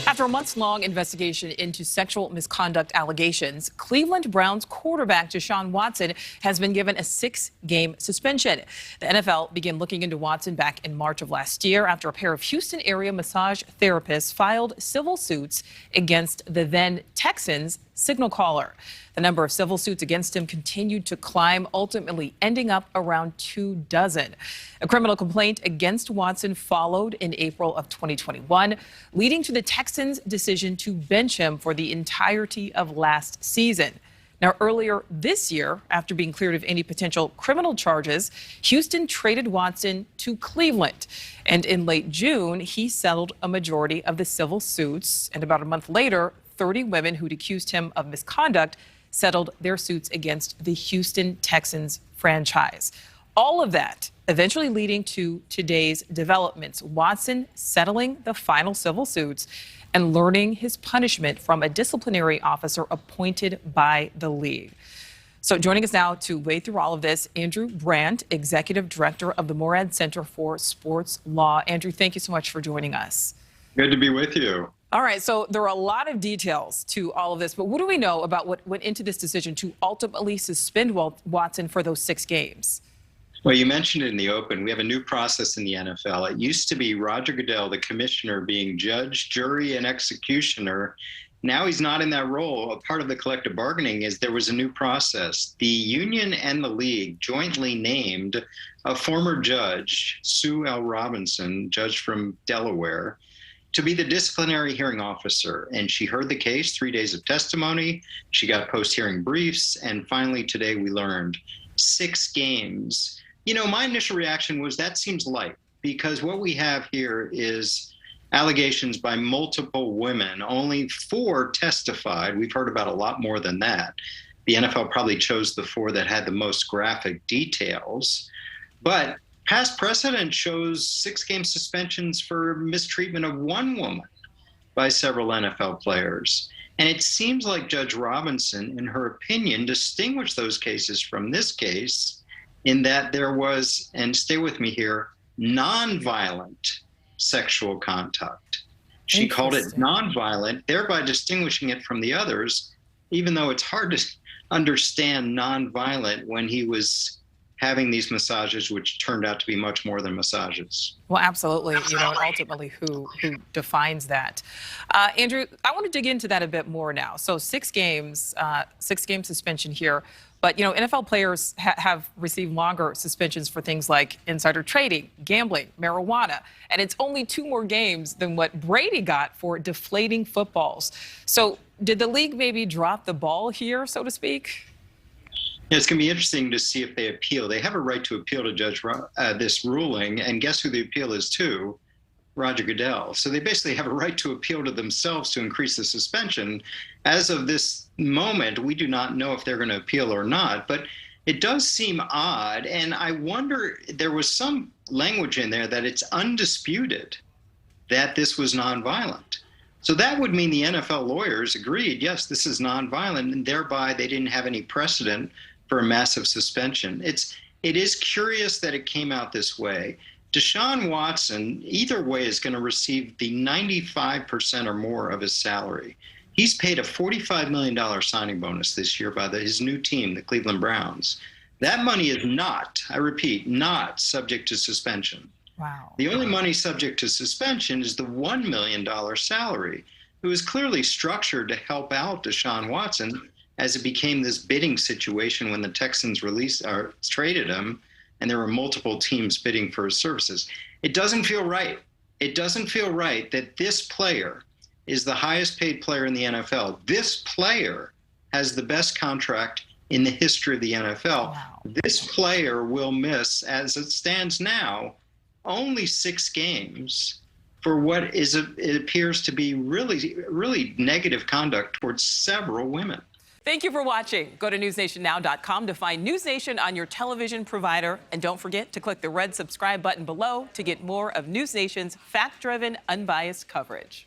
After a months-long investigation into sexual misconduct allegations, Cleveland Browns quarterback Deshaun Watson has been given a 6-game suspension. The NFL began looking into Watson back in March of last year after a pair of Houston-area massage therapists filed civil suits against the then Texans signal caller. The number of civil suits against him continued to climb, ultimately ending up around 24. A criminal complaint against Watson followed in April of 2021, leading to the Texans' decision to bench him for the entirety of last season. Now, earlier this year, after being cleared of any potential criminal charges, Houston traded Watson to Cleveland. And in late June, he settled a majority of the civil suits. And about a month later, 30 women who'd accused him of misconduct settled their suits against the Houston Texans franchise. All of that eventually leading to today's developments. Watson settling the final civil suits and learning his punishment from a disciplinary officer appointed by the league. So joining us now to wade through all of this, Andrew Brandt, Executive Director of the Moorad Center for Sports Law. Andrew, thank you so much for joining us. Good to be with you. All right, so there are a lot of details to all of this, but what do we know about what went into this decision to ultimately suspend Watson for those 6 games? Well, you mentioned it in the open. We have a new process in the NFL. It used to be Roger Goodell, the commissioner, being judge, jury, and executioner. Now he's not in that role. A part of the collective bargaining is there was a new process. The union and the league jointly named a former judge, Sue L. Robinson, judge from Delaware, to be the disciplinary hearing officer. And she heard the case, 3 days of testimony. She got post-hearing briefs. And finally, today we learned 6 games. You know, my initial reaction was that seems light, because what we have here is allegations by multiple women. Only 4 testified. We've heard about a lot more than that. The NFL probably chose the 4 that had the most graphic details. But past precedent shows 6-game suspensions for mistreatment of 1 woman by several NFL players. And it seems like Judge Robinson, in her opinion, distinguished those cases from this case in that there was, and stay with me here, nonviolent sexual contact. She called it nonviolent, thereby distinguishing it from the others, even though it's hard to understand nonviolent when he was having these massages, which turned out to be much more than massages. Well, absolutely. You know, and ultimately, who defines that? Andrew, I want to dig into that a bit more now. So 6 games, 6-game suspension here. But, you know, NFL players have received longer suspensions for things like insider trading, gambling, marijuana. And it's only 2 more games than what Brady got for deflating footballs. So did the league maybe drop the ball here, so to speak? Yeah, it's going to be interesting to see if they appeal. They have a right to appeal to Judge this ruling. And guess who the appeal is to? Roger Goodell. So they basically have a right to appeal to themselves to increase the suspension. As of this moment, we do not know if they're going to appeal or not, but it does seem odd. And I wonder, there was some language in there that it's undisputed that this was nonviolent. So that would mean the NFL lawyers agreed, yes, this is nonviolent, and thereby they didn't have any precedent for a massive suspension. It is curious that it came out this way. Deshaun Watson, either way, is going to receive the 95% or more of his salary. He's paid a $45 million signing bonus this year by his new team, the Cleveland Browns. That money is not, I repeat, not subject to suspension. Wow. The only money subject to suspension is the $1 million salary. It was clearly structured to help out Deshaun Watson as it became this bidding situation when the Texans traded him, and there were multiple teams bidding for his services. It doesn't feel right. It doesn't feel right that this player is the highest paid player in the NFL. This player has the best contract in the history of the NFL. Wow. This player will miss, as it stands now, only 6 games for what it appears to be really, really negative conduct towards several women. Thank you for watching. Go to newsnationnow.com to find NewsNation on your television provider. And don't forget to click the red subscribe button below to get more of NewsNation's fact-driven, unbiased coverage.